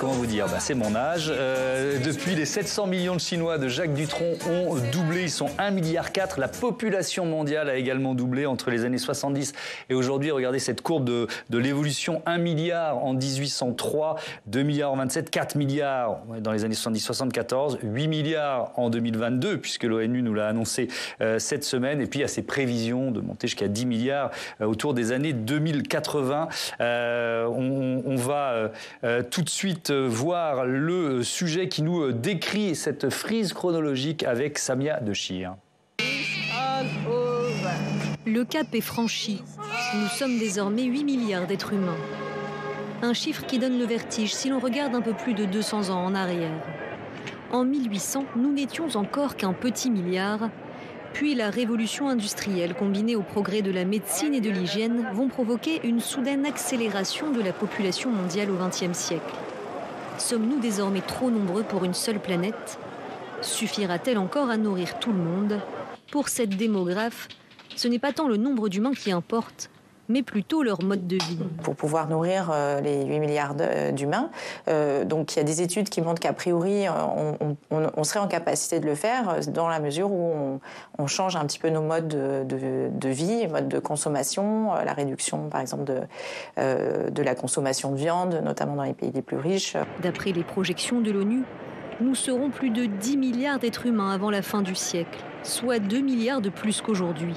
comment vous dire, c'est mon âge. Depuis les 700 millions de Chinois de Jacques Dutronc ont doublé, ils sont 1,4 milliard. La population mondiale a également doublé entre les années 70 et aujourd'hui. Regardez cette courbe de l'évolution, 1 milliard en 1803, 2 milliards en 27, 4 milliards dans les années 70-74, 8 milliards en 2022, puisque l'ONU nous l'a annoncé cette semaine. Et puis il y a ces prévisions de monter jusqu'à 10 milliards autour des années 2080. On va tout de suite voir le sujet qui nous décrit cette frise chronologique avec Samia Dechir. Le cap est franchi. Nous sommes désormais 8 milliards d'êtres humains. Un chiffre qui donne le vertige si l'on regarde un peu plus de 200 ans en arrière. En 1800, nous n'étions encore qu'un petit milliard. Puis la révolution industrielle combinée au progrès de la médecine et de l'hygiène vont provoquer une soudaine accélération de la population mondiale au XXe siècle. Sommes-nous désormais trop nombreux pour une seule planète ? Suffira-t-elle encore à nourrir tout le monde ? Pour cette démographe, ce n'est pas tant le nombre d'humains qui importe, mais plutôt leur mode de vie. Pour pouvoir nourrir les 8 milliards d'humains, donc il y a des études qui montrent qu'a priori, on serait en capacité de le faire dans la mesure où on change un petit peu nos modes de vie, modes de consommation, la réduction par exemple de la consommation de viande, notamment dans les pays les plus riches. D'après les projections de l'ONU, nous serons plus de 10 milliards d'êtres humains avant la fin du siècle, soit 2 milliards de plus qu'aujourd'hui.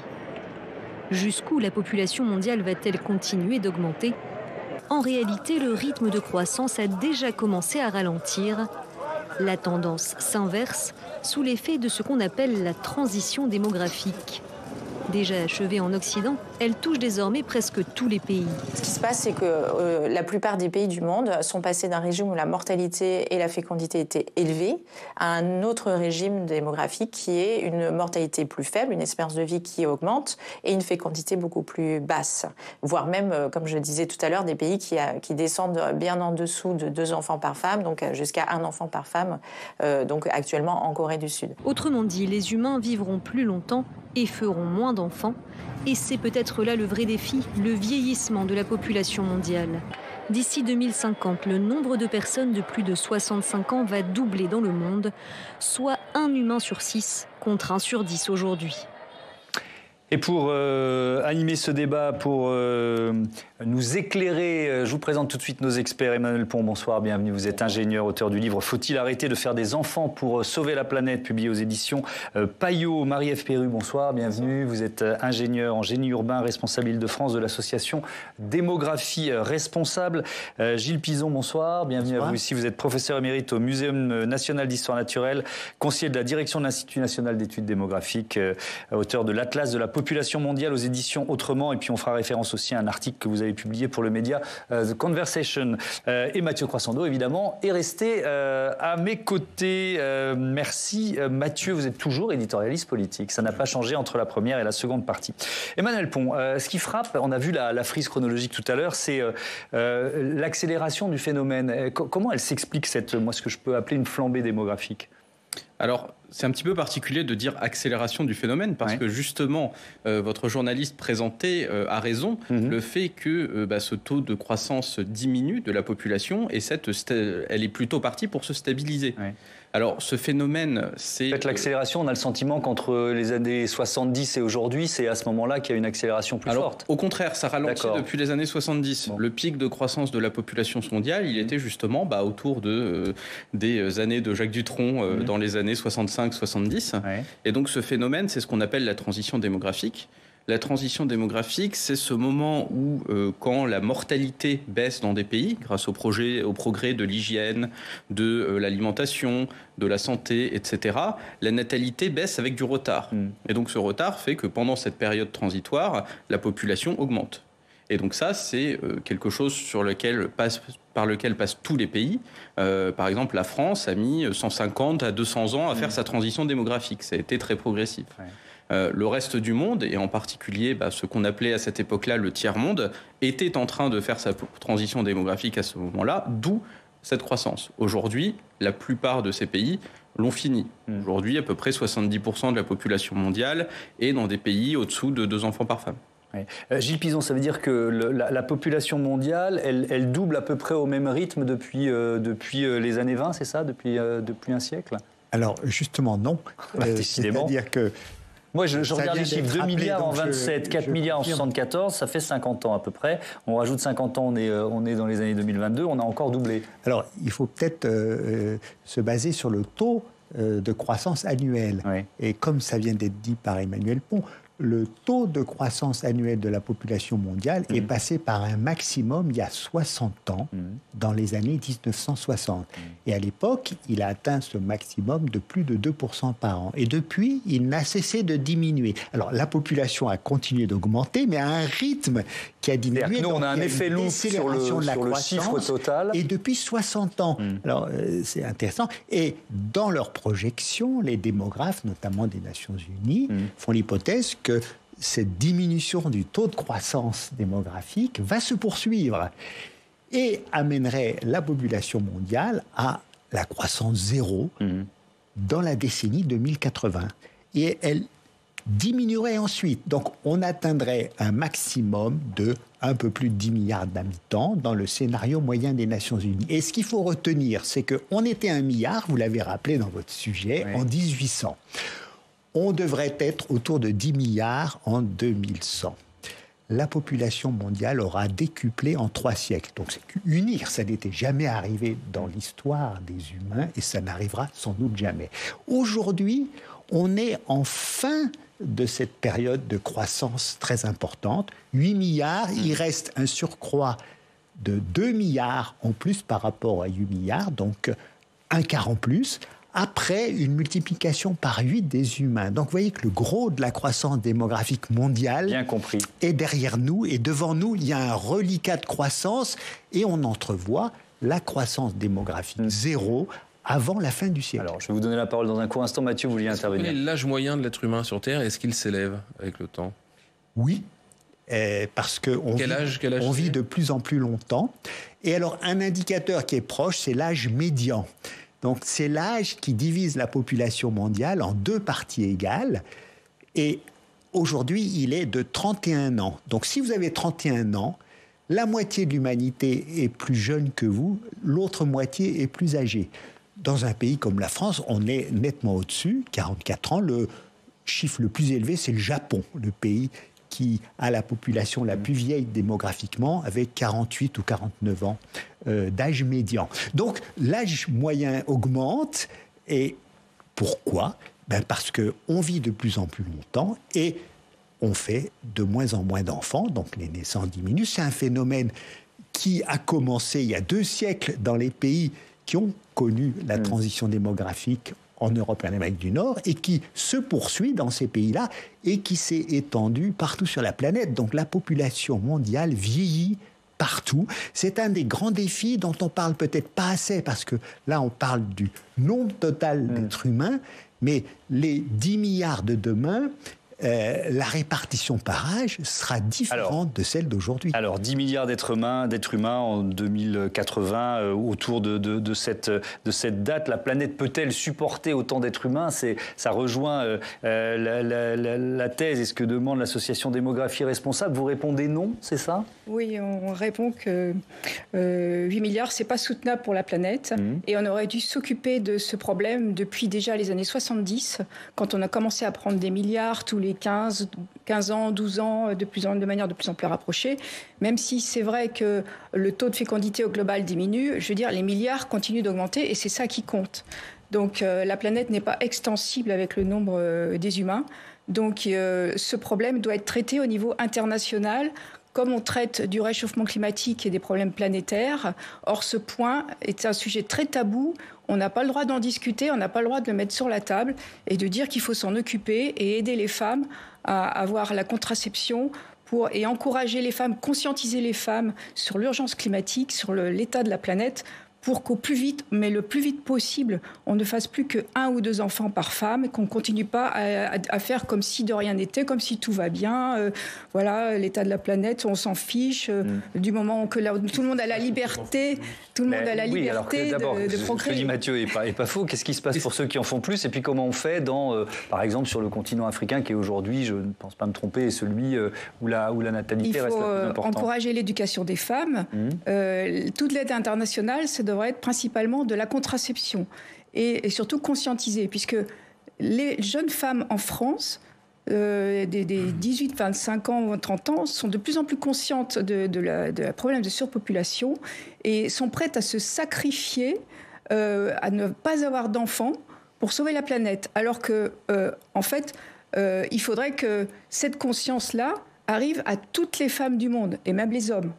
Jusqu'où la population mondiale va-t-elle continuer d'augmenter ? En réalité, le rythme de croissance a déjà commencé à ralentir. La tendance s'inverse sous l'effet de ce qu'on appelle la transition démographique. Déjà achevée en Occident, elle touche désormais presque tous les pays. Ce qui se passe, c'est que la plupart des pays du monde sont passés d'un régime où la mortalité et la fécondité étaient élevées à un autre régime démographique qui est une mortalité plus faible, une espérance de vie qui augmente et une fécondité beaucoup plus basse. Voire même, comme je le disais tout à l'heure, des pays qui descendent bien en dessous de 2 enfants par femme, donc jusqu'à 1 enfant par femme, donc actuellement en Corée du Sud. Autrement dit, les humains vivront plus longtemps et feront moins d'enfants. Et c'est peut-être là le vrai défi, le vieillissement de la population mondiale. D'ici 2050, le nombre de personnes de plus de 65 ans va doubler dans le monde, soit 1 humain sur 6 contre 1 sur 10 aujourd'hui. Et pour animer ce débat, pour nous éclairer, je vous présente tout de suite nos experts. Emmanuel Pont, bonsoir, bienvenue. Vous êtes ingénieur, auteur du livre « Faut-il arrêter de faire des enfants pour sauver la planète ?» publié aux éditions Payot. Marie-Ève Perru, bonsoir, bienvenue. Vous êtes ingénieur en génie urbain, responsable Île-de-France de l'association Démographie Responsable. Gilles Pizon, bonsoir, bienvenue à vous ici. Vous êtes professeur émérite au Muséum national d'histoire naturelle, conseiller de la direction de l'Institut national d'études démographiques, auteur de l'Atlas de la population mondiale aux éditions Autrement, et puis on fera référence aussi à un article que vous avez publié pour le média The Conversation. Et Mathieu Croissando, évidemment, est resté à mes côtés. Merci Mathieu, vous êtes toujours éditorialiste politique, ça n'a pas changé entre la première et la seconde partie. Emmanuel Pont, ce qui frappe, on a vu la frise chronologique tout à l'heure, c'est l'accélération du phénomène. Comment elle s'explique ce que je peux appeler une flambée démographique ? Alors, c'est un petit peu particulier de dire accélération du phénomène parce que justement, votre journaliste présentait à raison le fait que ce taux de croissance diminue de la population et elle est plutôt partie pour se stabiliser. Ouais. Alors, ce phénomène, c'est... En fait, l'accélération, on a le sentiment qu'entre les années 70 et aujourd'hui, c'est à ce moment-là qu'il y a une accélération plus forte. Au contraire, ça ralentit depuis les années 70. Bon. Le pic de croissance de la population mondiale, il était justement autour des années de Jacques Dutronc, dans les années 65-70. Ouais. Et donc, ce phénomène, c'est ce qu'on appelle la transition démographique. La transition démographique, c'est ce moment où, quand la mortalité baisse dans des pays, grâce au progrès de l'hygiène, de l'alimentation, de la santé, etc., la natalité baisse avec du retard. Et donc ce retard fait que pendant cette période transitoire, la population augmente. Et donc ça, c'est quelque chose par lequel passent tous les pays. Par exemple, la France a mis 150 à 200 ans à faire sa transition démographique. Ça a été très progressif. Ouais. Le reste du monde, et en particulier ce qu'on appelait à cette époque-là le tiers-monde, était en train de faire sa transition démographique à ce moment-là, d'où cette croissance. Aujourd'hui, la plupart de ces pays l'ont fini. Aujourd'hui, à peu près 70% de la population mondiale est dans des pays au-dessous de 2 enfants par femme. Oui. Gilles Pizon, ça veut dire que la population mondiale, elle double à peu près au même rythme depuis les années 20, c'est ça, depuis un siècle? Alors, justement, non. C'est-à-dire que... Moi, je regarde les chiffres. 2 milliards en 27, 4 milliards en 74, ça fait 50 ans à peu près. On rajoute 50 ans, on est dans les années 2022, on a encore doublé. Alors, il faut peut-être se baser sur le taux de croissance annuelle. Oui. Et comme ça vient d'être dit par Emmanuel Pons, le taux de croissance annuelle de la population mondiale est passé par un maximum il y a 60 ans, dans les années 1960. Et à l'époque, il a atteint ce maximum de plus de 2% par an. Et depuis, il n'a cessé de diminuer. Alors, la population a continué d'augmenter, mais à un rythme qui a diminué. Nous, on a un effet loupe sur le chiffre total. Et depuis 60 ans. Alors, c'est intéressant. Et dans leurs projections, les démographes, notamment des Nations Unies, font l'hypothèse que cette diminution du taux de croissance démographique va se poursuivre et amènerait la population mondiale à la croissance zéro dans la décennie 2080. Et elle diminuerait ensuite. Donc, on atteindrait un maximum de un peu plus de 10 milliards d'habitants dans le scénario moyen des Nations Unies. Et ce qu'il faut retenir, c'est qu'on était 1 milliard, vous l'avez rappelé dans votre sujet, en 1800. On devrait être autour de 10 milliards en 2100. La population mondiale aura décuplé en 3 siècles. Donc c'est unir, ça n'était jamais arrivé dans l'histoire des humains et ça n'arrivera sans doute jamais. Aujourd'hui, on est en fin de cette période de croissance très importante. 8 milliards, il reste un surcroît de 2 milliards en plus par rapport à 8 milliards, donc un quart en plus, après une multiplication par 8 des humains. Donc vous voyez que le gros de la croissance démographique mondiale bien compris est derrière nous, et devant nous, il y a un reliquat de croissance, et on entrevoit la croissance démographique zéro avant la fin du siècle. Alors, je vais vous donner la parole dans un court instant. Mathieu, vous vouliez intervenir. L'âge moyen de l'être humain sur Terre, est-ce qu'il s'élève avec le temps? Oui, parce qu'on vit de plus en plus longtemps. Et alors, un indicateur qui est proche, c'est l'âge médian. Donc, c'est l'âge qui divise la population mondiale en 2 parties égales. Et aujourd'hui, il est de 31 ans. Donc, si vous avez 31 ans, la moitié de l'humanité est plus jeune que vous, l'autre moitié est plus âgée. Dans un pays comme la France, on est nettement au-dessus, 44 ans. Le chiffre le plus élevé, c'est le Japon, le pays qui a la population la plus vieille démographiquement, avec 48 ou 49 ans d'âge médian. Donc, l'âge moyen augmente. Et pourquoi ? Parce qu'on vit de plus en plus longtemps et on fait de moins en moins d'enfants, donc les naissances diminuent. C'est un phénomène qui a commencé il y a 2 siècles dans les pays qui ont connu la transition démographique en Europe et en Amérique du Nord, et qui se poursuit dans ces pays-là et qui s'est étendu partout sur la planète. Donc la population mondiale vieillit partout. C'est un des grands défis dont on parle peut-être pas assez, parce que là on parle du nombre total d'êtres humains, mais les 10 milliards de demain, la répartition par âge sera différente de celle d'aujourd'hui. Alors, 10 milliards d'êtres humains en 2080, autour de cette date, la planète peut-elle supporter autant d'êtres humains ? Ça rejoint la thèse et ce que demande l'association Démographie Responsable. Vous répondez non, c'est ça ? Oui, on répond que 8 milliards, c'est pas soutenable pour la planète. Et on aurait dû s'occuper de ce problème depuis déjà les années 70, quand on a commencé à prendre des milliards tous les 15 ans, 12 ans, de manière de plus en plus rapprochée. Même si c'est vrai que le taux de fécondité au global diminue, je veux dire, les milliards continuent d'augmenter et c'est ça qui compte. Donc la planète n'est pas extensible avec le nombre des humains. Donc ce problème doit être traité au niveau international, comme on traite du réchauffement climatique et des problèmes planétaires. Or, ce point est un sujet très tabou. On n'a pas le droit d'en discuter, on n'a pas le droit de le mettre sur la table et de dire qu'il faut s'en occuper et aider les femmes à avoir la contraception et encourager les femmes, conscientiser les femmes sur l'urgence climatique, sur l'état de la planète, pour qu'au plus vite, mais le plus vite possible, on ne fasse plus que 1 ou 2 enfants par femme et qu'on ne continue pas à faire comme si de rien n'était, comme si tout va bien. Voilà, l'état de la planète, on s'en fiche. Du moment que tout le monde a la liberté, de procréer. Ce que dit Mathieu n'est pas faux. Qu'est-ce qui se passe pour ceux qui en font plus? Et puis comment on fait par exemple, sur le continent africain qui est aujourd'hui, je ne pense pas me tromper, est celui où la natalité reste la plus importante? Il faut encourager l'éducation des femmes. Toute l'aide internationale, ça devrait être principalement de la contraception et surtout conscientiser, puisque les jeunes femmes en France, des 18, 25 ans, 30 ans, sont de plus en plus conscientes de la problème de surpopulation et sont prêtes à se sacrifier, à ne pas avoir d'enfants pour sauver la planète. Alors que, en fait, il faudrait que cette conscience-là arrive à toutes les femmes du monde, et même les hommes.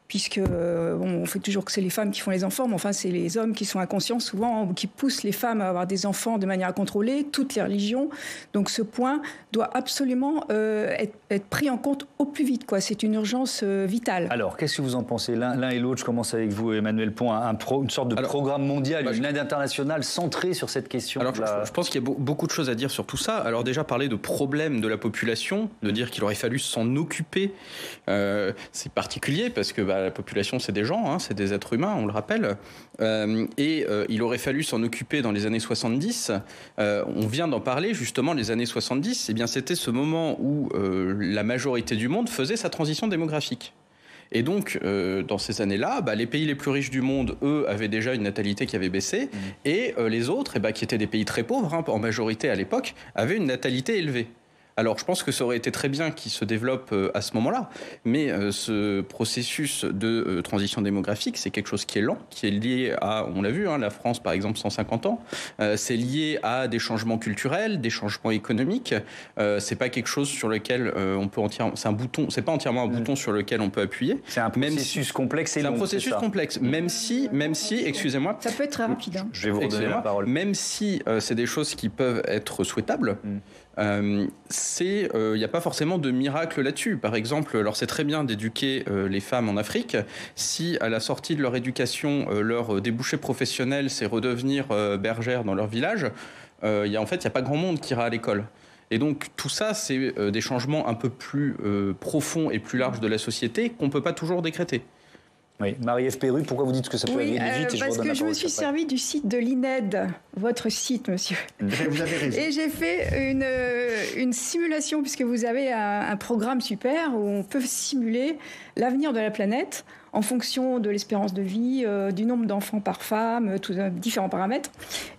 Puisque on fait toujours que c'est les femmes qui font les enfants, mais enfin c'est les hommes qui sont inconscients souvent, qui poussent les femmes à avoir des enfants de manière incontrôlée, toutes les religions. Donc ce point doit absolument être pris en compte au plus vite, quoi. C'est une urgence vitale. Alors qu'est-ce que vous en pensez l'un et l'autre? Je commence avec vous, Emmanuel Pont, une sorte de programme mondial, une aide internationale centrée sur cette question. Alors je pense qu'il y a beaucoup de choses à dire sur tout ça. Alors déjà parler de problème de la population, de dire qu'il aurait fallu s'en occuper, c'est particulier parce que la population, c'est des gens, c'est des êtres humains, on le rappelle. Il aurait fallu s'en occuper dans les années 70. On vient d'en parler, justement, les années 70. Eh bien, c'était ce moment où la majorité du monde faisait sa transition démographique. Et donc, dans ces années-là, les pays les plus riches du monde, eux, avaient déjà une natalité qui avait baissé. Et les autres, qui étaient des pays très pauvres, en majorité à l'époque, avaient une natalité élevée. Alors, je pense que ça aurait été très bien qu'il se développe à ce moment-là, mais ce processus de transition démographique, c'est quelque chose qui est lent, qui est lié à, on l'a vu, la France, par exemple, 150 ans, c'est lié à des changements culturels, des changements économiques, c'est pas quelque chose sur lequel on peut c'est pas entièrement un bouton sur lequel on peut appuyer. C'est un processus complexe et long. C'est un processus complexe, même si, excusez-moi... Ça peut être très rapide. Je vais vous redonner la parole. Même si c'est des choses qui peuvent être souhaitables, il n'y a pas forcément de miracle là-dessus. Par exemple, alors c'est très bien d'éduquer les femmes en Afrique. Si à la sortie de leur éducation, leur débouché professionnel, c'est redevenir bergère dans leur village, il n'y a pas grand monde qui ira à l'école. Et donc tout ça, c'est des changements un peu plus profonds et plus larges de la société qu'on ne peut pas toujours décréter. Oui, Marie-Ève Perru, pourquoi vous dites que ça peut aller vite parce que je me suis servi du site de l'INED, votre site, monsieur. Vous avez raison. Et j'ai fait une simulation, puisque vous avez un programme super où on peut simuler l'avenir de la planète en fonction de l'espérance de vie, du nombre d'enfants par femme, différents paramètres.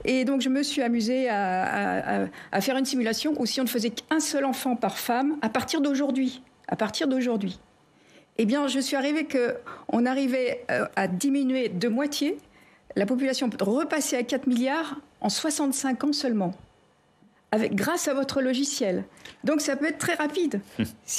Et donc je me suis amusée à faire une simulation où si on ne faisait qu'un seul enfant par femme, à partir d'aujourd'hui, eh bien, je suis arrivée qu'on arrivait à diminuer de moitié la population, repasser à 4 milliards en 65 ans seulement, grâce à votre logiciel. Donc, ça peut être très rapide.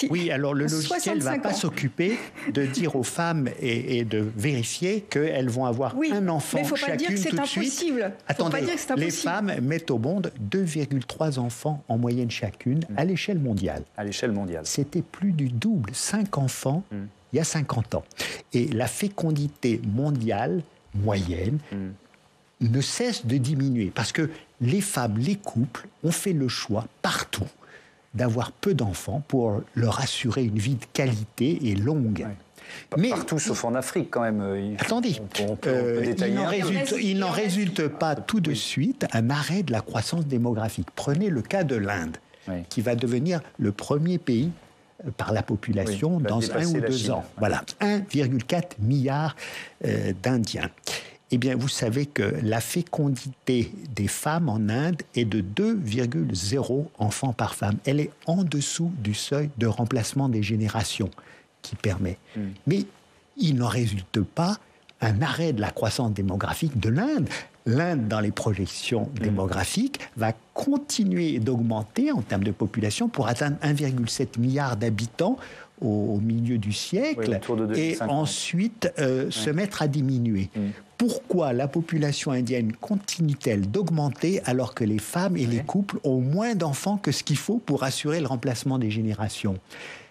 Oui, alors le logiciel ne va pas s'occuper de dire aux femmes et de vérifier qu'elles vont avoir un enfant chacune tout de suite. Mais il ne faut pas dire que c'est impossible. Attendez, les femmes mettent au monde 2,3 enfants en moyenne chacune à l'échelle mondiale. À l'échelle mondiale. C'était plus du double, 5 enfants il y a 50 ans. Et la fécondité mondiale, moyenne, ne cesse de diminuer. Parce que les femmes, les couples ont fait le choix partout d'avoir peu d'enfants pour leur assurer une vie de qualité et longue. Ouais. Mais partout, sauf en Afrique, quand même. Attendez, il n'en résulte pas tout de suite un arrêt de la croissance démographique. Prenez le cas de l'Inde, qui va devenir le premier pays par la population dans 1 ou 2 ans. Voilà, 1,4 milliard d'Indiens. Eh bien, vous savez que la fécondité des femmes en Inde est de 2,0 enfants par femme. Elle est en dessous du seuil de remplacement des générations qui permet. Mais il n'en résulte pas un arrêt de la croissance démographique de l'Inde. L'Inde, dans les projections démographiques, va continuer d'augmenter en termes de population pour atteindre 1,7 milliard d'habitants au milieu du siècle et ensuite se mettre à diminuer. Pourquoi la population indienne continue-t-elle d'augmenter alors que les femmes et les couples ont moins d'enfants que ce qu'il faut pour assurer le remplacement des générations ?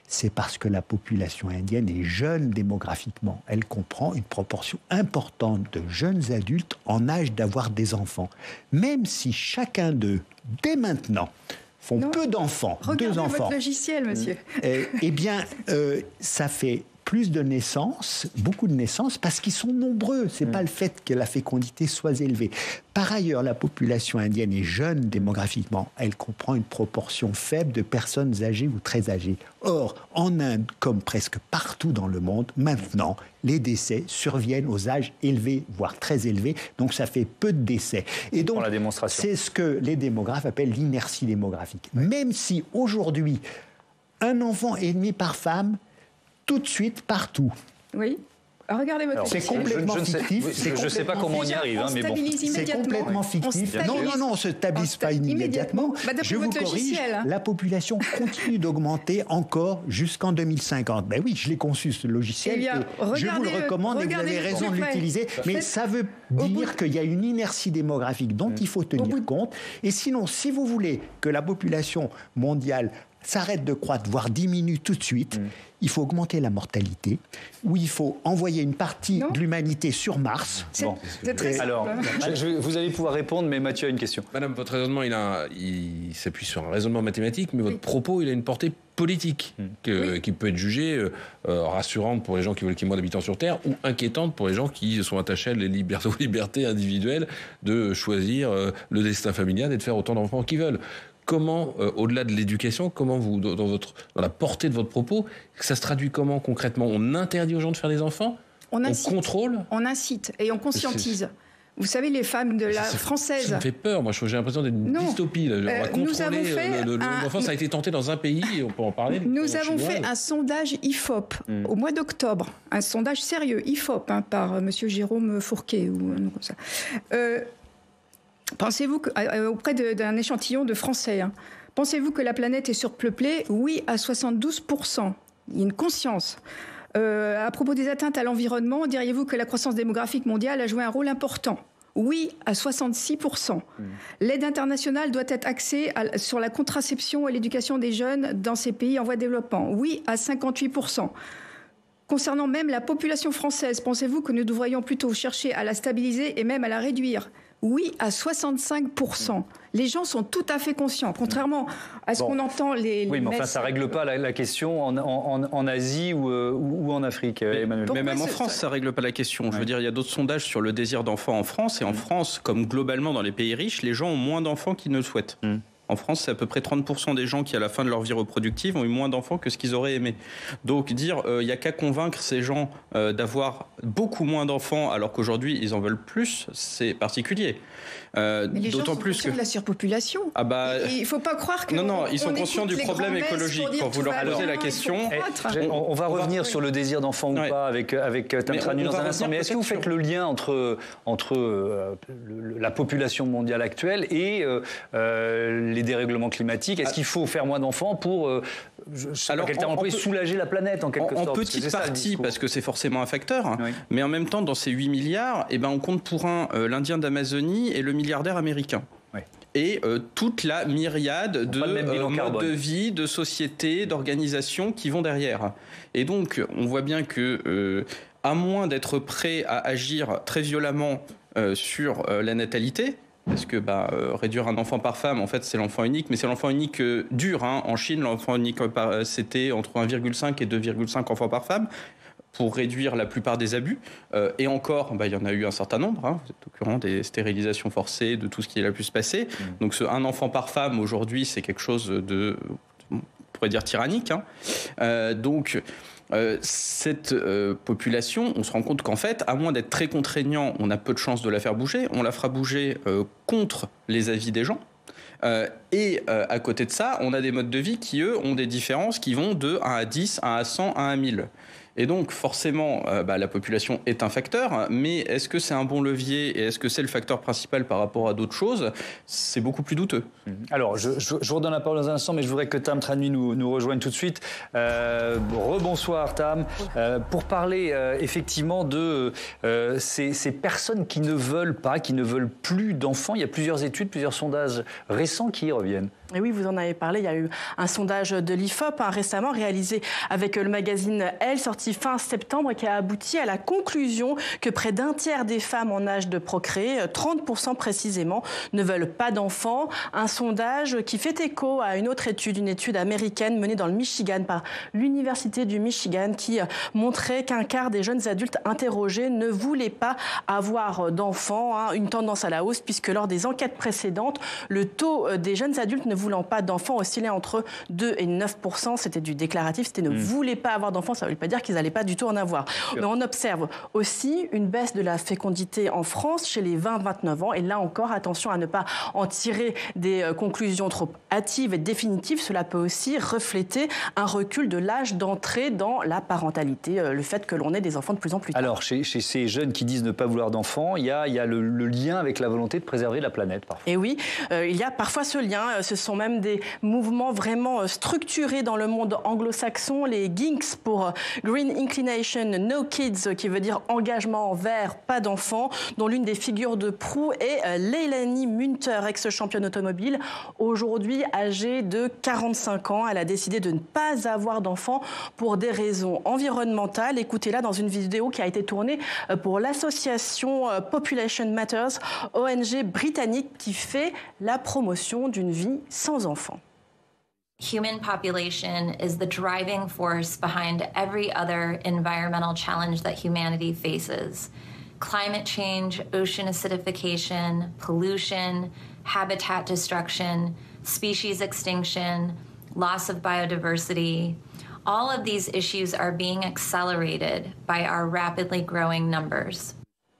c'est parce que la population indienne est jeune démographiquement. Elle comprend une proportion importante de jeunes adultes en âge d'avoir des enfants. Même si chacun d'eux, dès maintenant, font peu d'enfants, 2 enfants. Regardez votre logiciel, monsieur. Eh bien, ça fait plus de naissances, beaucoup de naissances, parce qu'ils sont nombreux. Ce n'est pas le fait que la fécondité soit élevée. Par ailleurs, la population indienne est jeune démographiquement. Elle comprend une proportion faible de personnes âgées ou très âgées. Or, en Inde, comme presque partout dans le monde, maintenant, les décès surviennent aux âges élevés, voire très élevés. Donc, ça fait peu de décès. Et donc, c'est ce que les démographes appellent l'inertie démographique. Même si, aujourd'hui, un enfant est né par femme, tout de suite, partout. Oui. Regardez votre C'est complètement fictif. Je ne sais pas comment on y arrive, mais bon. C'est complètement fictif. Non, on ne se stabilise pas immédiatement. Je vous corrige, la population continue d'augmenter encore jusqu'en 2050. Ben oui, je l'ai conçu ce logiciel. Je vous le recommande et vous avez raison de l'utiliser. Mais ça veut dire qu'il y a une inertie démographique dont il faut tenir compte. Et sinon, si vous voulez que la population mondiale s'arrête de croître, voire diminue tout de suite, il faut augmenter la mortalité, ou il faut envoyer une partie de l'humanité sur Mars. C'est très simple. Alors, vous allez pouvoir répondre, mais Mathieu a une question. Madame, votre raisonnement, il s'appuie sur un raisonnement mathématique, mais votre propos, il a une portée politique qui peut être jugée rassurante pour les gens qui veulent qu'il y ait moins d'habitants sur Terre, ou inquiétante pour les gens qui sont attachés à les libertés individuelles de choisir le destin familial et de faire autant d'enfants qu'ils veulent. Comment, au-delà de l'éducation, comment vous, dans la portée de votre propos, ça se traduit comment concrètement? On interdit aux gens de faire des enfants? On contrôle? On incite et on conscientise. Vous savez, les femmes de la française... Ça me fait peur, moi j'ai l'impression d'être une dystopie. Là. On va contrôler l'enfant, ça a été tenté dans un pays, et on peut en parler. Nous avons fait un sondage IFOP au mois d'octobre, un sondage sérieux, IFOP, par M. Jérôme Fourquet, ou un nom comme ça. Pensez-vous auprès d'un échantillon de Français, pensez-vous que la planète est surpeuplée? Oui, à 72%. Il y a une conscience. À propos des atteintes à l'environnement, diriez-vous que la croissance démographique mondiale a joué un rôle important? Oui, à 66%. L'aide internationale doit être axée sur la contraception et l'éducation des jeunes dans ces pays en voie de développement. Oui, à 58%. Concernant même la population française, pensez-vous que nous devrions plutôt chercher à la stabiliser et même à la réduire? Oui, à 65%. Les gens sont tout à fait conscients, contrairement à ce qu'on entend les Oui, mais enfin, ça ne règle pas la question en Asie ou en Afrique, Emmanuel. Mais même en France, ça ne règle pas la question. Je veux dire, il y a d'autres sondages sur le désir d'enfant en France. Et en France, comme globalement dans les pays riches, les gens ont moins d'enfants qu'ils ne le souhaitent. En France, c'est à peu près 30% des gens qui, à la fin de leur vie reproductive, ont eu moins d'enfants que ce qu'ils auraient aimé. Donc, dire il n'y a qu'à convaincre ces gens d'avoir beaucoup moins d'enfants alors qu'aujourd'hui, ils en veulent plus, c'est particulier. Mais les gens sont conscients de la surpopulation. Il ne faut pas croire que... Non, ils sont conscients du problème écologique. Quand vous leur posez la question... On va revenir sur le désir d'enfant ou pas avec Tam Tranu dans un instant. Mais est-ce que vous faites le lien entre la population mondiale actuelle et les dérèglements climatiques? Est-ce qu'il faut faire moins d'enfants pour, soulager la planète en quelque sorte? En petite partie, parce que c'est forcément un facteur. Oui. Mais en même temps, dans ces 8 milliards, on compte pour l'Indien d'Amazonie et le milliardaire américain. Oui. Et toute la myriade de modes de vie, de sociétés, d'organisations qui vont derrière. Et donc, on voit bien que, à moins d'être prêt à agir très violemment sur la natalité, parce que réduire un enfant par femme, en fait, c'est l'enfant unique, mais c'est l'enfant unique dur. En Chine, l'enfant unique, c'était entre 1,5 et 2,5 enfants par femme, pour réduire la plupart des abus. Et encore, il y en a eu un certain nombre. Vous êtes au courant des stérilisations forcées, de tout ce qui a pu se passer. Donc, un enfant par femme, aujourd'hui, c'est quelque chose de, on pourrait dire, tyrannique. Donc... cette population, on se rend compte qu'en fait, à moins d'être très contraignant, on a peu de chances de la faire bouger. On la fera bouger contre les avis des gens. Et à côté de ça, on a des modes de vie qui, eux, ont des différences qui vont de 1 à 10, 1 à 100, 1 à 1000. Et donc, forcément, la population est un facteur, mais est-ce que c'est un bon levier et est-ce que c'est le facteur principal par rapport à d'autres choses? C'est beaucoup plus douteux. Alors, je vous redonne la parole dans un instant, mais je voudrais que Tam Tranu nous rejoigne tout de suite. Rebonsoir, Tam. Pour parler effectivement de ces personnes qui ne veulent pas, qui ne veulent plus d'enfants, il y a plusieurs études, plusieurs sondages récents qui y reviennent. Et oui, vous en avez parlé, il y a eu un sondage de l'IFOP récemment réalisé avec le magazine Elle, sorti fin septembre, qui a abouti à la conclusion que près d'un tiers des femmes en âge de procréer, 30% précisément, ne veulent pas d'enfants. Un sondage qui fait écho à une autre étude, une étude américaine menée dans le Michigan par l'Université du Michigan, qui montrait qu'un quart des jeunes adultes interrogés ne voulaient pas avoir d'enfants, une tendance à la hausse, puisque lors des enquêtes précédentes, le taux des jeunes adultes ne voulant pas d'enfants oscillait entre 2 et 9%. C'était du déclaratif, c'était ne voulaient pas avoir d'enfants, ça ne veut pas dire qu'ils n'allaient pas du tout en avoir. Mais on observe aussi une baisse de la fécondité en France chez les 20-29 ans. Et là encore, attention à ne pas en tirer des conclusions trop hâtives et définitives. Cela peut aussi refléter un recul de l'âge d'entrée dans la parentalité, le fait que l'on ait des enfants de plus en plus tard. Alors, chez ces jeunes qui disent ne pas vouloir d'enfants, il y a le lien avec la volonté de préserver la planète, parfois. Et oui, il y a parfois ce lien. Ce sont même des mouvements vraiment structurés dans le monde anglo-saxon. Les GINKS pour Green Inclination No Kids, qui veut dire engagement vert, pas d'enfants, dont l'une des figures de proue est Leilani Munter, ex-championne automobile. Aujourd'hui âgée de 45 ans, elle a décidé de ne pas avoir d'enfants pour des raisons environnementales. Écoutez-la dans une vidéo qui a été tournée pour l'association Population Matters, ONG britannique qui fait la promotion d'une vie sans enfants. Human population is the driving force behind every other environmental challenge that humanity faces. Climate change, ocean acidification, pollution, habitat destruction, species extinction, loss of biodiversity. All of these issues are being accelerated by our rapidly growing numbers.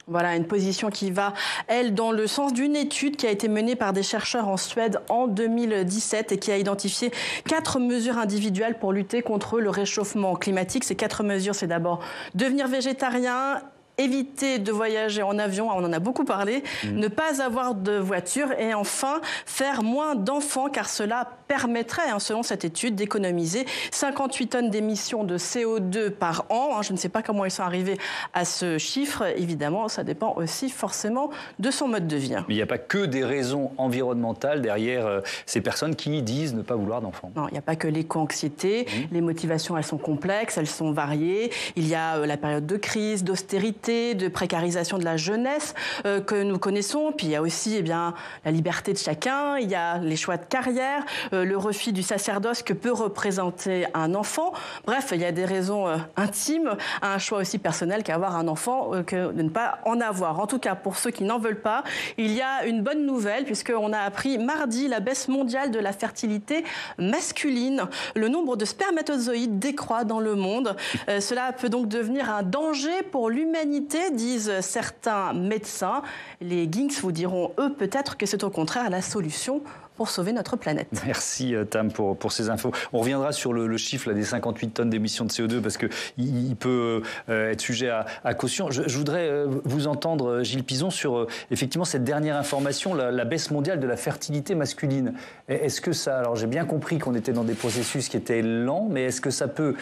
Voilà, une position qui va, elle, dans le sens d'une étude qui a été menée par des chercheurs en Suède en 2017 et qui a identifié 4 mesures individuelles pour lutter contre le réchauffement climatique. Ces 4 mesures, c'est d'abord devenir végétarien, éviter de voyager en avion, on en a beaucoup parlé, ne pas avoir de voiture et enfin faire moins d'enfants car cela permettrait, selon cette étude, d'économiser 58 tonnes d'émissions de CO2 par an. Je ne sais pas comment ils sont arrivés à ce chiffre. Évidemment, ça dépend aussi forcément de son mode de vie. Mais il n'y a pas que des raisons environnementales derrière ces personnes qui disent ne pas vouloir d'enfants. Non, il n'y a pas que l'éco-anxiété. Les motivations, elles sont complexes, elles sont variées. Il y a la période de crise, d'austérité, de précarisation de la jeunesse que nous connaissons. Puis il y a aussi la liberté de chacun, il y a les choix de carrière, le refus du sacerdoce que peut représenter un enfant. Bref, il y a des raisons intimes à un choix aussi personnel qu'avoir un enfant que de ne pas en avoir. En tout cas, pour ceux qui n'en veulent pas, il y a une bonne nouvelle puisqu'on a appris mardi la baisse mondiale de la fertilité masculine. Le nombre de spermatozoïdes décroît dans le monde. Cela peut donc devenir un danger pour l'humanité, disent certains médecins. Les GINKS vous diront, eux, peut-être que c'est au contraire la solution pour sauver notre planète. Merci Tam pour ces infos. On reviendra sur le chiffre des 58 tonnes d'émissions de CO2 parce qu'il peut être sujet à caution. Je voudrais vous entendre, Gilles Pizon, sur effectivement cette dernière information, la baisse mondiale de la fertilité masculine. Est-ce que ça... Alors j'ai bien compris qu'on était dans des processus qui étaient lents, mais est-ce que ça peut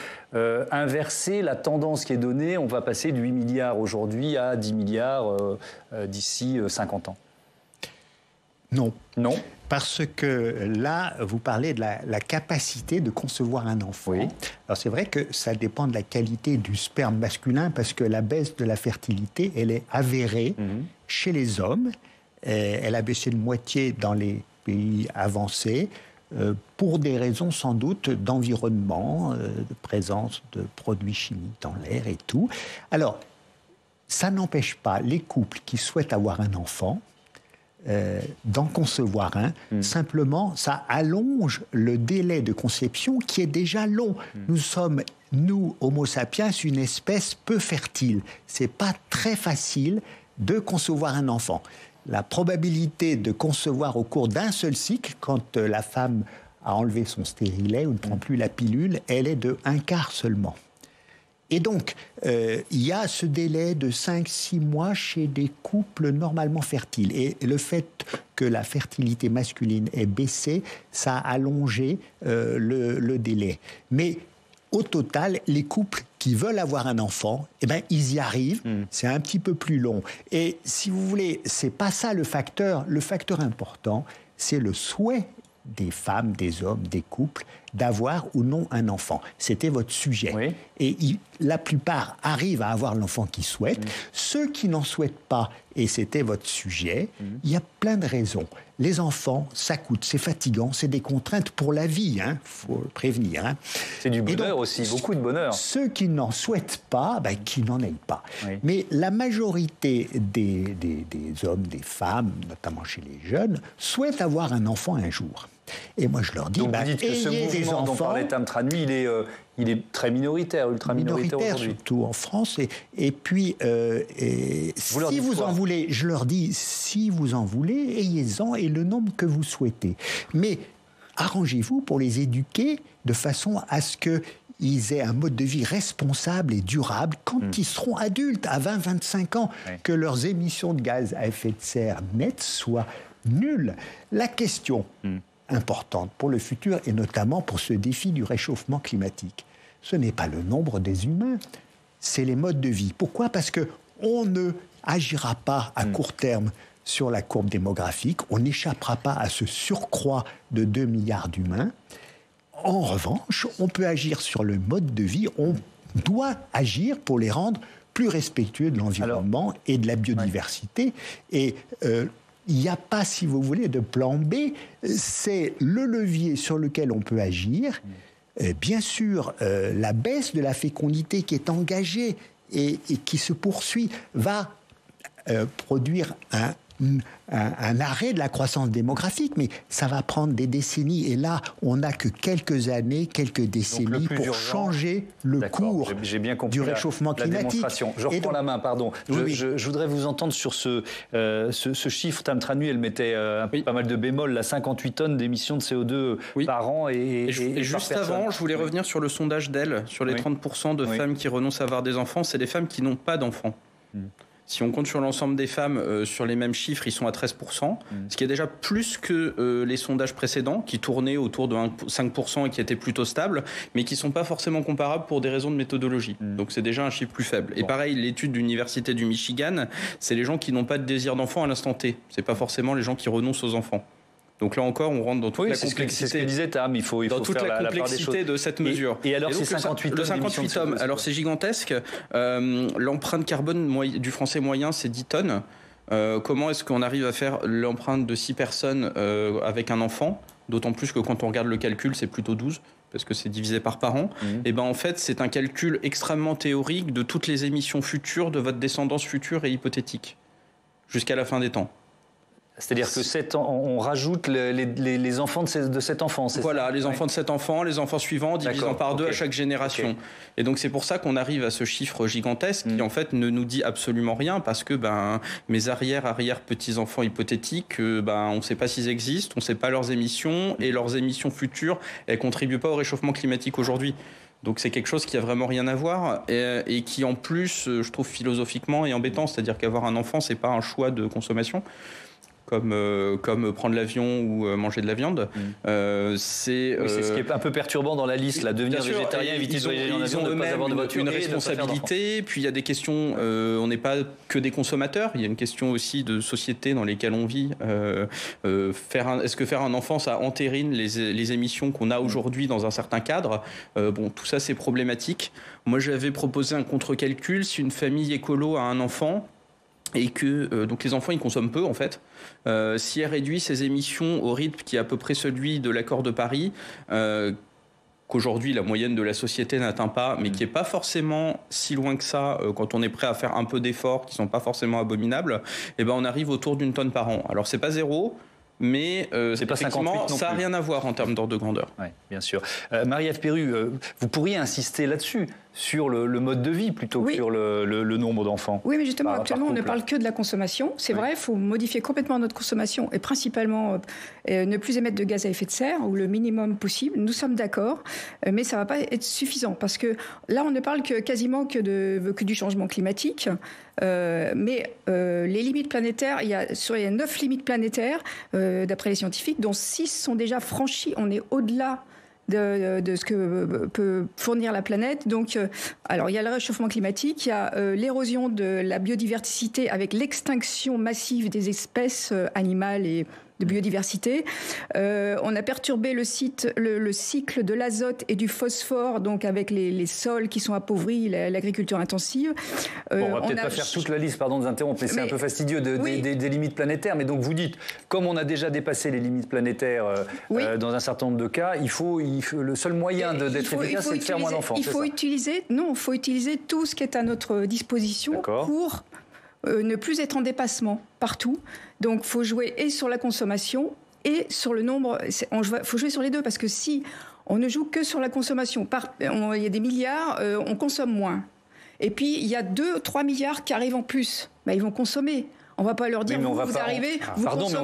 inverser la tendance qui est donnée? On va passer de 8 milliards aujourd'hui à 10 milliards d'ici 50 ans. Non. Non. Parce que là, vous parlez de la capacité de concevoir un enfant. Oui. Alors c'est vrai que ça dépend de la qualité du sperme masculin parce que la baisse de la fertilité, elle est avérée chez les hommes. Elle a baissé de moitié dans les pays avancés pour des raisons sans doute d'environnement, de présence de produits chimiques dans l'air et tout. Alors, ça n'empêche pas les couples qui souhaitent avoir un enfant d'en concevoir un. Simplement, ça allonge le délai de conception qui est déjà long. Nous sommes, nous, Homo sapiens, une espèce peu fertile. C'est pas très facile de concevoir un enfant. La probabilité de concevoir au cours d'un seul cycle, quand la femme a enlevé son stérilet ou ne prend plus la pilule, elle est de 1/4 seulement. Et donc, il y a ce délai de 5-6 mois chez des couples normalement fertiles. Et le fait que la fertilité masculine ait baissé, ça a allongé le délai. Mais au total, les couples qui veulent avoir un enfant, ils y arrivent. C'est un petit peu plus long. Et si vous voulez, c'est pas ça le facteur. Le facteur important, c'est le souhait des femmes, des hommes, des couples, d'avoir ou non un enfant. C'était votre sujet. Oui. Et la plupart arrivent à avoir l'enfant qu'ils souhaitent. Ceux qui n'en souhaitent pas, et c'était votre sujet, il y a plein de raisons. Les enfants, ça coûte, c'est fatigant, c'est des contraintes pour la vie, faut le prévenir. C'est du bonheur aussi, beaucoup de bonheur. Ceux qui n'en souhaitent pas, qui n'en aient pas. Oui. Mais la majorité des hommes, des femmes, notamment chez les jeunes, souhaitent avoir un enfant un jour. Et moi, je leur dis, donc vous dites que ce mouvement dont parlait Tam Tranui, il est très minoritaire, ultra minoritaire aujourd'hui. Surtout en France. Et puis, si vous en voulez, je leur dis, si vous en voulez, ayez-en et le nombre que vous souhaitez. Mais arrangez-vous pour les éduquer de façon à ce qu'ils aient un mode de vie responsable et durable quand ils seront adultes, à 20-25 ans, que leurs émissions de gaz à effet de serre nettes soient nulles. La question importante pour le futur et notamment pour ce défi du réchauffement climatique, ce n'est pas le nombre des humains, c'est les modes de vie. Pourquoi ? Parce qu'on ne agira pas à court terme sur la courbe démographique, on n'échappera pas à ce surcroît de 2 milliards d'humains. En revanche, on peut agir sur le mode de vie, on doit agir pour les rendre plus respectueux de l'environnement et de la biodiversité. Et il n'y a pas, si vous voulez, de plan B. C'est le levier sur lequel on peut agir. Bien sûr, la baisse de la fécondité qui est engagée et qui se poursuit va produire un arrêt de la croissance démographique, mais ça va prendre des décennies. Et là, on n'a que quelques années, quelques décennies pour changer le cours du réchauffement climatique. Je reprends la main, pardon. Je voudrais vous entendre sur ce chiffre. Tam Tranui, elle mettait pas mal de bémols, là, 58 tonnes d'émissions de CO2 par an. Et juste avant, je voulais revenir sur le sondage d'elle, sur les 30% de femmes qui renoncent à avoir des enfants. C'est les femmes qui n'ont pas d'enfants. Si on compte sur l'ensemble des femmes, sur les mêmes chiffres, ils sont à 13%, ce qui est déjà plus que les sondages précédents, qui tournaient autour de 5% et qui étaient plutôt stables, mais qui ne sont pas forcément comparables pour des raisons de méthodologie. Donc c'est déjà un chiffre plus faible. Et pareil, l'étude de l'Université du Michigan, c'est les gens qui n'ont pas de désir d'enfant à l'instant T. Ce n'est pas forcément les gens qui renoncent aux enfants. Donc là encore, on rentre dans toute la complexité. C'est ce que disait Tam, il faut dans toute faire la complexité de cette mesure. Et alors, c'est 58 tonnes. Le 58 tonnes, alors c'est gigantesque. L'empreinte carbone du français moyen, c'est 10 tonnes. Comment est-ce qu'on arrive à faire l'empreinte de 6 personnes avec un enfant ? D'autant plus que quand on regarde le calcul, c'est plutôt 12, parce que c'est divisé par parent. Et ben en fait, c'est un calcul extrêmement théorique de toutes les émissions futures de votre descendance future et hypothétique, jusqu'à la fin des temps. C'est-à-dire que on rajoute les enfants de cet enfant, c'est ça ? Les enfants de cet enfant, les enfants suivants, divisant par 2 à chaque génération. Et donc c'est pour ça qu'on arrive à ce chiffre gigantesque qui en fait ne nous dit absolument rien, parce que mes arrière-petits-enfants hypothétiques, on ne sait pas s'ils existent, on ne sait pas leurs émissions, et leurs émissions futures, elles ne contribuent pas au réchauffement climatique aujourd'hui. Donc c'est quelque chose qui a vraiment rien à voir et qui en plus, je trouve philosophiquement est embêtant, c'est-à-dire qu'avoir un enfant, c'est pas un choix de consommation. Comme prendre l'avion ou manger de la viande. C'est ce qui est un peu perturbant dans la liste, là, devenir végétarien, éviter de voyager en avion, ne pas avoir de voiture, une responsabilité. Puis il y a des questions, on n'est pas que des consommateurs, il y a une question aussi de société dans lesquelles on vit. Est-ce que faire un enfant, ça entérine les émissions qu'on a aujourd'hui dans un certain cadre ? Tout ça, c'est problématique. Moi, j'avais proposé un contre-calcul. Si une famille écolo a un enfant, et que donc les enfants ils consomment peu en fait. Si elle réduit ses émissions au rythme qui est à peu près celui de l'accord de Paris, qu'aujourd'hui la moyenne de la société n'atteint pas, mais qui n'est pas forcément si loin que ça quand on est prêt à faire un peu d'efforts qui ne sont pas forcément abominables, on arrive autour d'1 tonne par an. Alors c'est pas zéro, mais c'est pas 58 ça n'a rien à voir en termes d'ordre de grandeur. Oui, bien sûr. Marie-Ève Perru, vous pourriez insister là-dessus, sur le mode de vie plutôt que sur le nombre d'enfants. Oui, mais justement, actuellement, on ne parle que de la consommation. C'est vrai, il faut modifier complètement notre consommation et principalement ne plus émettre de gaz à effet de serre ou le minimum possible. Nous sommes d'accord, mais ça ne va pas être suffisant parce que là, on ne parle quasiment que du changement climatique. Mais les limites planétaires, il y a 9 limites planétaires, d'après les scientifiques, dont 6 sont déjà franchies. On est au-delà de ce que peut fournir la planète. Donc, alors, il y a le réchauffement climatique, il y a l'érosion de la biodiversité avec l'extinction massive des espèces animales et de biodiversité. On a perturbé le cycle de l'azote et du phosphore, donc avec les sols qui sont appauvris, l'agriculture intensive. On va peut-être pas faire toute la liste, pardon de vous interrompre, mais c'est un peu fastidieux des limites planétaires. Mais donc vous dites, comme on a déjà dépassé les limites planétaires dans un certain nombre de cas, le seul moyen d'être efficace, c'est de faire moins d'enfants. Il faut utiliser tout ce qui est à notre disposition pour ne plus être en dépassement partout. Donc il faut jouer et sur la consommation et sur le nombre. Il faut jouer sur les deux, parce que si on ne joue que sur la consommation, il y a des milliards, on consomme moins. Et puis il y a 2-3 milliards qui arrivent en plus. Ils vont consommer. On ne va pas leur dire, vous arrivez, vous pardon, mais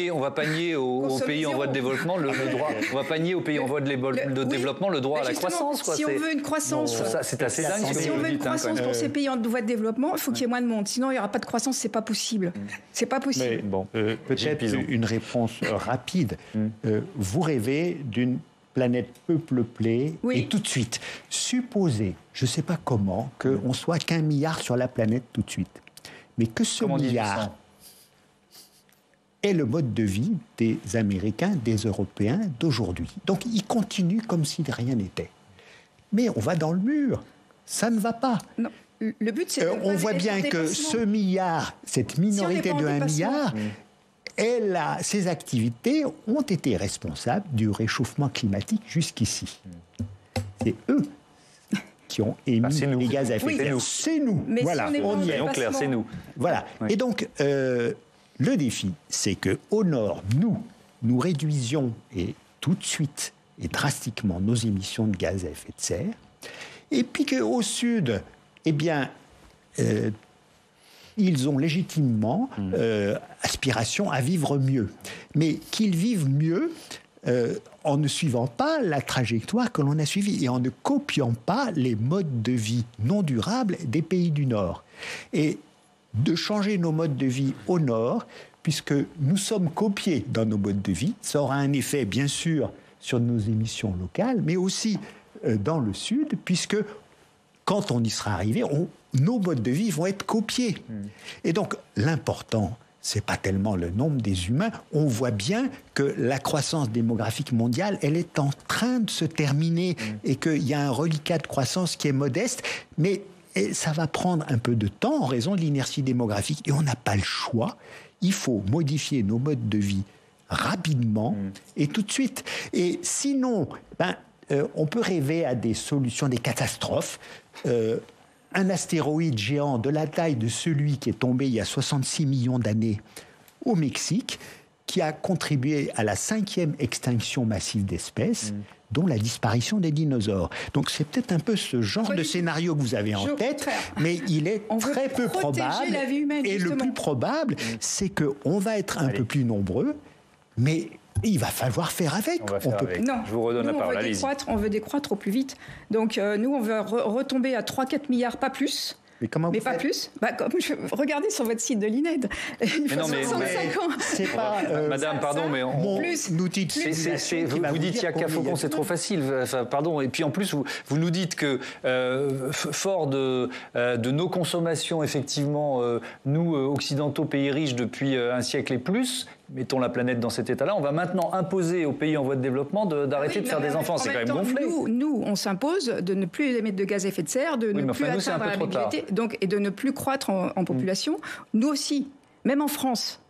on va panier aux pays en voie de développement le droit. On va panier aux pays en voie de développement le droit à la croissance. Si on veut une croissance, c'est assez dingue. Si on veut une croissance pour ces pays en voie de développement, il faut qu'il y ait moins de monde. Sinon, il n'y aura pas de croissance. C'est pas possible. C'est pas possible. Mais peut-être une réponse rapide. Vous rêvez d'une planète peu peuplée et tout de suite. Supposez, je ne sais pas comment, qu'on soit qu'1 milliard sur la planète tout de suite. Mais que ce milliard est le mode de vie des Américains, des Européens d'aujourd'hui. Donc, ils continuent comme si de rien n'était. Mais on va dans le mur. Ça ne va pas. Non. Le but, c'est on voit bien que ce milliard, cette minorité de 1 milliard, ces activités ont été responsables du réchauffement climatique jusqu'ici. C'est eux qui ont émis les gaz à effet de serre. C'est nous. Mais voilà, si on y est. Clair, c'est nous. Voilà. Oui. Et donc, le défi, c'est qu'au nord, nous réduisions tout de suite et drastiquement nos émissions de gaz à effet de serre. Et puis qu'au sud, ils ont légitimement aspiration à vivre mieux. Mais qu'ils vivent mieux en ne suivant pas la trajectoire que l'on a suivie et en ne copiant pas les modes de vie non durables des pays du Nord. Et de changer nos modes de vie au Nord, puisque nous sommes copiés dans nos modes de vie, ça aura un effet, bien sûr, sur nos émissions locales, mais aussi dans le Sud, puisque quand on y sera arrivé, nos modes de vie vont être copiés. Et donc, l'important, c'est pas tellement le nombre des humains. On voit bien que la croissance démographique mondiale, elle est en train de se terminer et qu'il y a un reliquat de croissance qui est modeste, mais ça va prendre un peu de temps en raison de l'inertie démographique. Et on n'a pas le choix. Il faut modifier nos modes de vie rapidement et tout de suite. Et sinon, on peut rêver à des solutions, des catastrophes. Un astéroïde géant de la taille de celui qui est tombé il y a 66 millions d'années au Mexique, qui a contribué à la 5e extinction massive d'espèces, dont la disparition des dinosaures. Donc c'est peut-être un peu ce genre de scénario que vous avez en tête, mais il est très peu probable. La vie humaine, et le plus probable, c'est qu'on va être un peu plus nombreux, mais il va falloir faire avec. Non, je vous redonne la parole. On veut décroître au plus vite. Donc nous, on veut retomber à 3-4 milliards, pas plus. Mais pas plus. Regardez sur votre site de l'INED. Il faut 65 ans. C'est pas, Madame, pardon, mais vous dites Faucon, c'est trop facile. Pardon. Et puis en plus, vous nous dites que fort de nos consommations, effectivement, nous occidentaux, pays riches depuis un siècle et plus, mettons la planète dans cet état-là, on va maintenant imposer aux pays en voie de développement d'arrêter de faire des enfants. C'est quand même gonflé. Nous, on s'impose de ne plus émettre de gaz à effet de serre, de ne plus atteindre la mobilité, et de ne plus croître en population. Nous aussi, même en France,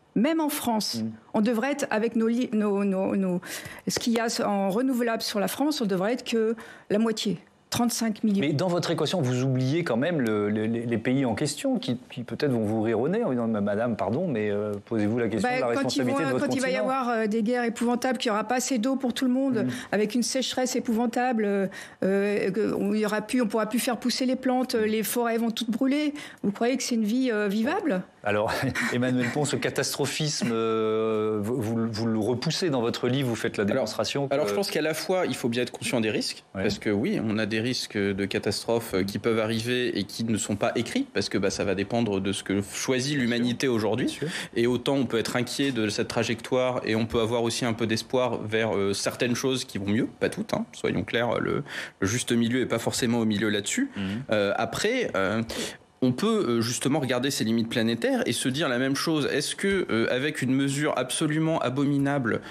on devrait être avec ce qu'il y a en renouvelable sur la France, on devrait être que la moitié. 35 millions. Mais dans votre équation, vous oubliez quand même les pays en question qui peut-être vont vous rire au nez en disant « Madame, pardon, mais posez-vous la question de la responsabilité de votre continent ». Quand il va y avoir des guerres épouvantables, qu'il n'y aura pas assez d'eau pour tout le monde, avec une sécheresse épouvantable, on ne pourra plus faire pousser les plantes, les forêts vont toutes brûler. Vous croyez que c'est une vie vivable ? Alors, Emmanuel Pons, ce catastrophisme, vous le repoussez dans votre livre, vous faites la démonstration. Alors, je pense qu'à la fois, il faut bien être conscient des risques, parce que oui, on a des risques de catastrophes qui peuvent arriver et qui ne sont pas écrits, parce que ça va dépendre de ce que choisit l'humanité aujourd'hui. Et autant on peut être inquiet de cette trajectoire et on peut avoir aussi un peu d'espoir vers certaines choses qui vont mieux, pas toutes, soyons clairs, le juste milieu n'est pas forcément au milieu là-dessus. Après... on peut justement regarder ces limites planétaires et se dire la même chose. Est-ce que avec une mesure absolument abominable,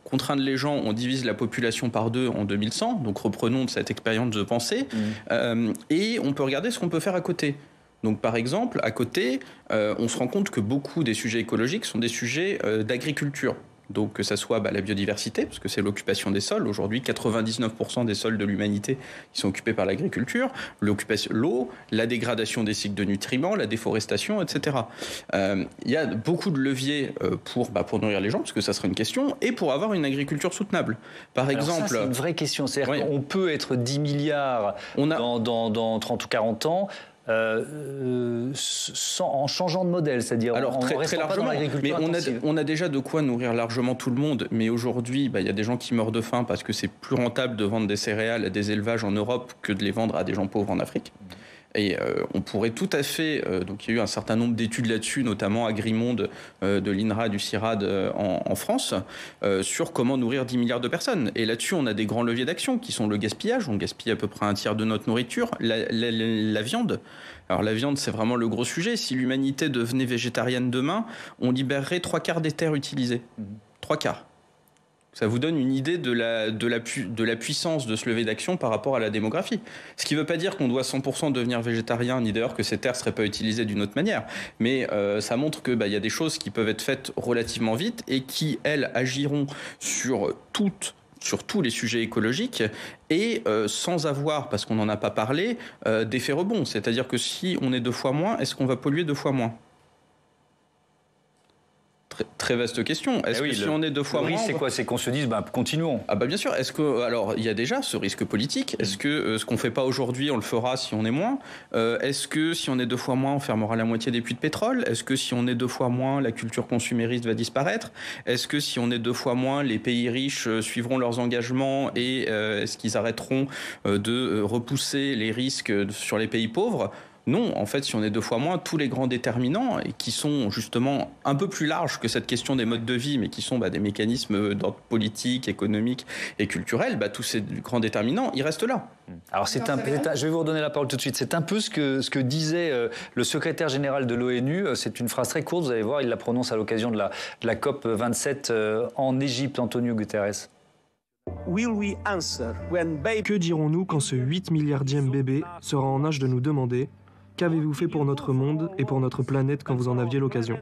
contraindre les gens, on divise la population par 2 en 2100, donc reprenons de cette expérience de pensée, et on peut regarder ce qu'on peut faire à côté. Donc par exemple, à côté, on se rend compte que beaucoup des sujets écologiques sont des sujets d'agriculture. Donc que ça soit la biodiversité, parce que c'est l'occupation des sols. Aujourd'hui, 99% des sols de l'humanité qui sont occupés par l'agriculture, l'eau, la dégradation des cycles de nutriments, la déforestation, etc. Il y a beaucoup de leviers pour nourrir les gens, parce que ça serait une question, et pour avoir une agriculture soutenable. Par exemple, ça, c'est une vraie question. C'est-à-dire qu'on peut être 10 milliards dans 30 ou 40 ans, en changeant de modèle, c'est-à-dire alors très largement, mais on a déjà de quoi nourrir largement tout le monde, mais aujourd'hui il y a des gens qui meurent de faim parce que c'est plus rentable de vendre des céréales à des élevages en Europe que de les vendre à des gens pauvres en Afrique. Et on pourrait tout à fait, donc il y a eu un certain nombre d'études là-dessus, notamment Agrimonde de l'INRA, du CIRAD en France, sur comment nourrir 10 milliards de personnes. Et là-dessus, on a des grands leviers d'action qui sont le gaspillage. On gaspille à peu près un tiers de notre nourriture. La viande. Alors la viande, c'est vraiment le gros sujet. Si l'humanité devenait végétarienne demain, on libérerait 3/4 des terres utilisées. 3/4. Ça vous donne une idée de la puissance de ce levier d'action par rapport à la démographie. Ce qui ne veut pas dire qu'on doit 100% devenir végétarien, ni d'ailleurs que ces terres ne seraient pas utilisées d'une autre manière. Mais ça montre qu'il y a des choses qui peuvent être faites relativement vite et qui, elles, agiront sur tous les sujets écologiques et sans avoir, parce qu'on n'en a pas parlé, d'effet rebond. C'est-à-dire que si on est 2 fois moins, est-ce qu'on va polluer 2 fois moins ? Très vaste question. Est-ce que si on est 2 fois moins... Le risque, c'est quoi ? C'est qu'on se dise, continuons. Bien sûr. Alors, il y a déjà ce risque politique. Est-ce que ce qu'on ne fait pas aujourd'hui, on le fera si on est moins ? Est-ce que si on est 2 fois moins, on fermera la moitié des puits de pétrole ? Est-ce que si on est 2 fois moins, la culture consumériste va disparaître ? Est-ce que si on est 2 fois moins, les pays riches suivront leurs engagements et est-ce qu'ils arrêteront de repousser les risques sur les pays pauvres ? Non, en fait, si on est 2 fois moins, tous les grands déterminants, et qui sont justement un peu plus larges que cette question des modes de vie, mais qui sont des mécanismes d'ordre politique, économique et culturel, tous ces grands déterminants, ils restent là. Alors je vais vous redonner la parole tout de suite. C'est un peu ce que disait le secrétaire général de l'ONU. C'est une phrase très courte, vous allez voir, il la prononce à l'occasion de la COP 27 en Égypte, Antonio Guterres. Que dirons-nous quand ce 8 milliardième bébé sera en âge de nous demander « Qu'avez-vous fait pour notre monde et pour notre planète quand vous en aviez l'occasion ?»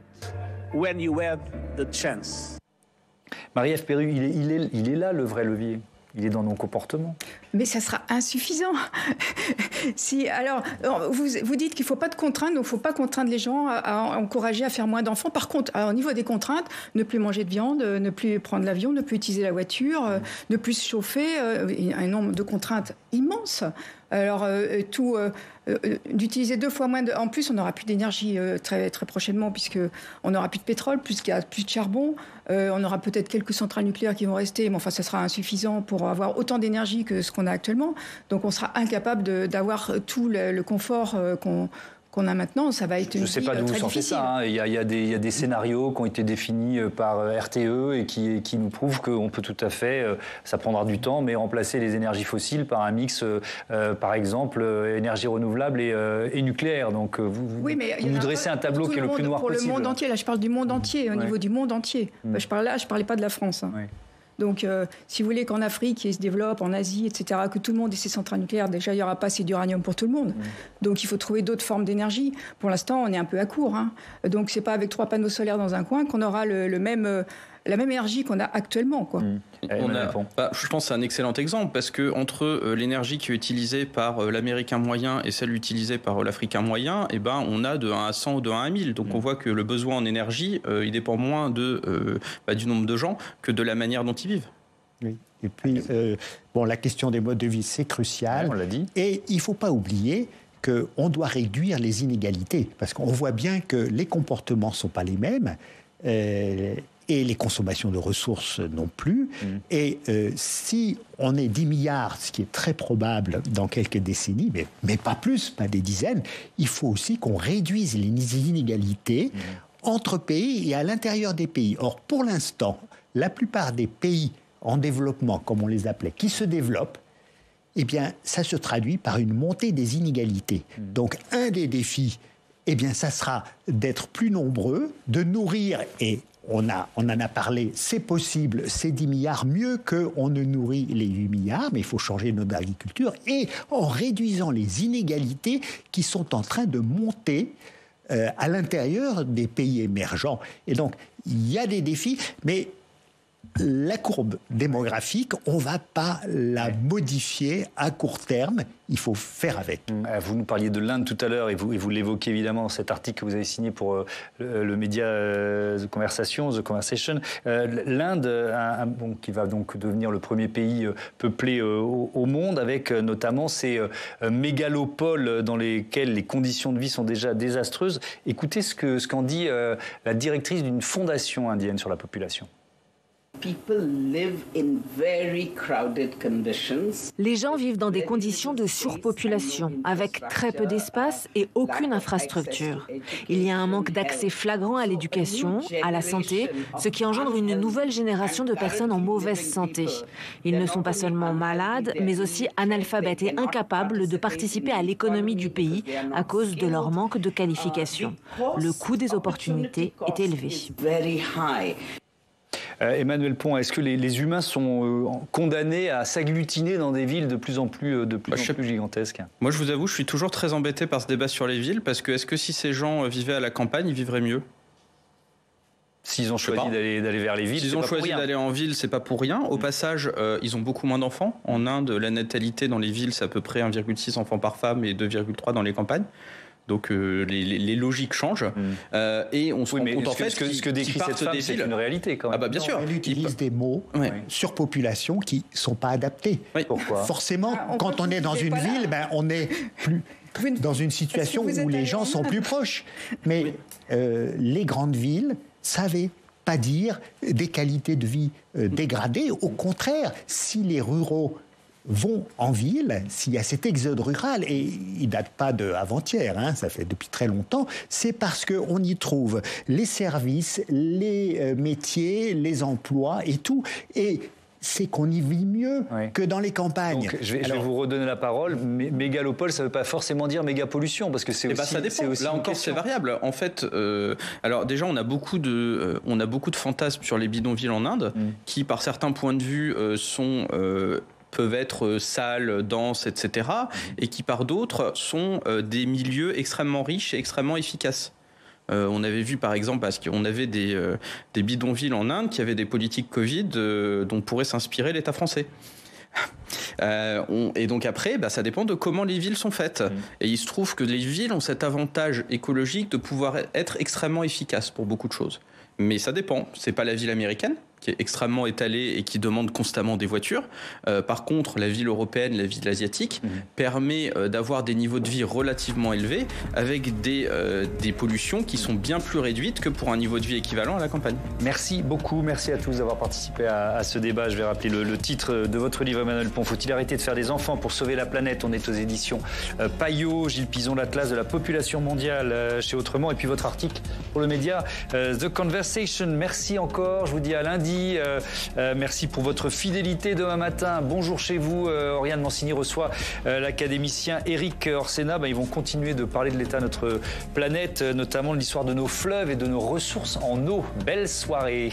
Marie-Ève Perru, il est là le vrai levier. Il est dans nos comportements. Mais ça sera insuffisant. Alors, vous dites qu'il ne faut pas de contraintes, donc il ne faut pas contraindre les gens à encourager à faire moins d'enfants. Par contre, au niveau des contraintes, ne plus manger de viande, ne plus prendre l'avion, ne plus utiliser la voiture, ne plus se chauffer, un nombre de contraintes immenses. Alors, d'utiliser 2 fois moins en plus, on n'aura plus d'énergie très, très prochainement, puisqu'on n'aura plus de pétrole, plus de charbon. On aura peut-être quelques centrales nucléaires qui vont rester, mais ça sera insuffisant pour avoir autant d'énergie que ce qu'on a actuellement. Donc, on sera incapable d'avoir tout le confort qu'on a maintenant. Ça va être une vie très difficile. Je ne sais pas d'où vous sortez ça. Il y a des scénarios qui ont été définis par RTE et qui nous prouvent qu'on peut tout à fait, ça prendra du temps, mais remplacer les énergies fossiles par un mix, par exemple, énergie renouvelable et nucléaire. Donc, vous dressez un tableau qui est le plus noir possible. Pour le monde entier, là, je parle du monde entier, au niveau du monde entier. Je ne parlais pas de la France. Oui. Donc, si vous voulez qu'en Afrique, qui se développe, en Asie, etc., que tout le monde ait ses centrales nucléaires, déjà, il n'y aura pas assez d'uranium pour tout le monde. Donc, il faut trouver d'autres formes d'énergie. Pour l'instant, on est un peu à court. Donc, ce n'est pas avec 3 panneaux solaires dans un coin qu'on aura la même énergie qu'on a actuellement, quoi. Je pense que c'est un excellent exemple, parce que entre l'énergie qui est utilisée par l'Américain moyen et celle utilisée par l'Africain moyen, on a de 1 à 100 ou de 1 à 1000. Donc on voit que le besoin en énergie, il dépend moins du nombre de gens que de la manière dont ils vivent. Oui. Et puis, la question des modes de vie, c'est crucial. On l'a dit. Et il ne faut pas oublier qu'on doit réduire les inégalités, parce qu'on voit bien que les comportements ne sont pas les mêmes. Et les consommations de ressources non plus. Et si on est 10 milliards, ce qui est très probable dans quelques décennies, mais pas plus, pas des dizaines, il faut aussi qu'on réduise les inégalités entre pays et à l'intérieur des pays. Or, pour l'instant, la plupart des pays en développement, comme on les appelait, qui se développent, eh bien, ça se traduit par une montée des inégalités. Donc, un des défis, eh bien, ça sera d'être plus nombreux, de nourrir, et on en a parlé, c'est possible, c'est 10 milliards, mieux qu'on ne nourrit les 8 milliards, mais il faut changer notre agriculture, et en réduisant les inégalités qui sont en train de monter à l'intérieur des pays émergents. Et donc, il y a des défis, mais la courbe démographique, on ne va pas la modifier à court terme. Il faut faire avec. Vous nous parliez de l'Inde tout à l'heure et vous l'évoquez évidemment dans cet article que vous avez signé pour le média The Conversation. L'Inde, qui va donc devenir le premier pays peuplé au monde, avec notamment ces mégalopoles dans lesquels les conditions de vie sont déjà désastreuses. Écoutez ce qu'en dit la directrice d'une fondation indienne sur la population. Les gens vivent dans des conditions de surpopulation, avec très peu d'espace et aucune infrastructure. Il y a un manque d'accès flagrant à l'éducation, à la santé, ce qui engendre une nouvelle génération de personnes en mauvaise santé. Ils ne sont pas seulement malades, mais aussi analphabètes et incapables de participer à l'économie du pays à cause de leur manque de qualification. Le coût des opportunités est élevé. Emmanuel Pont, est-ce que les humains sont condamnés à s'agglutiner dans des villes de plus en plus gigantesques? Moi, je vous avoue, je suis toujours très embêté par ce débat sur les villes, parce que est-ce que si ces gens vivaient à la campagne, ils vivraient mieux? S'ils ont choisi d'aller vers les villes, s'ils ont choisi d'aller en ville, c'est pas pour rien. Au passage, ils ont beaucoup moins d'enfants. En Inde, la natalité dans les villes, c'est à peu près 1,6 enfants par femme et 2,3 dans les campagnes. Donc les logiques changent et on se rend compte en fait ce que décrit cette femme, c'est une réalité quand même. Ah bah bien sûr. Elle utilise des mots surpopulation qui sont pas adaptés. Oui. Pourquoi? Forcément, quand on est dans une ville, on est plus dans une situation où les gens sont plus proches. Mais les grandes villes savaient pas dire des qualités de vie dégradées. Au contraire, si les ruraux vont en ville, s'il y a cet exode rural, et il ne date pas d'avant-hier, ça fait depuis très longtemps, c'est parce qu'on y trouve les services, les métiers, les emplois et tout. Et c'est qu'on y vit mieux que dans les campagnes. Donc, je vais vous redonner la parole. Mégalopole, ça ne veut pas forcément dire mégapollution, parce que c'est aussi... ça dépend. Là encore, c'est variable. En fait, alors déjà, on a beaucoup de fantasmes sur les bidonvilles en Inde, qui, par certains points de vue, peuvent être sales, denses, etc., et qui par d'autres sont des milieux extrêmement riches et extrêmement efficaces. On avait vu par exemple, parce qu'on avait des bidonvilles en Inde qui avaient des politiques Covid dont pourrait s'inspirer l'État français. Et donc après, ça dépend de comment les villes sont faites. Et il se trouve que les villes ont cet avantage écologique de pouvoir être extrêmement efficaces pour beaucoup de choses. Mais ça dépend. C'est pas la ville américaine, qui est extrêmement étalée et qui demande constamment des voitures. Par contre, la ville européenne, la ville asiatique, permet d'avoir des niveaux de vie relativement élevés avec des pollutions qui sont bien plus réduites que pour un niveau de vie équivalent à la campagne. Merci beaucoup, merci à tous d'avoir participé à ce débat. Je vais rappeler le titre de votre livre, Emmanuel Pont. Faut-il arrêter de faire des enfants pour sauver la planète? On est aux éditions Payot. Gilles Pizon, l'Atlas de la population mondiale chez Autrement. Et puis votre article pour le média The Conversation. Merci encore, je vous dis à lundi. Merci pour votre fidélité demain matin. Bonjour chez vous. Oriane Mancini reçoit l'académicien Éric Orsena. Ils vont continuer de parler de l'état de notre planète, notamment de l'histoire de nos fleuves et de nos ressources en eau. Belle soirée.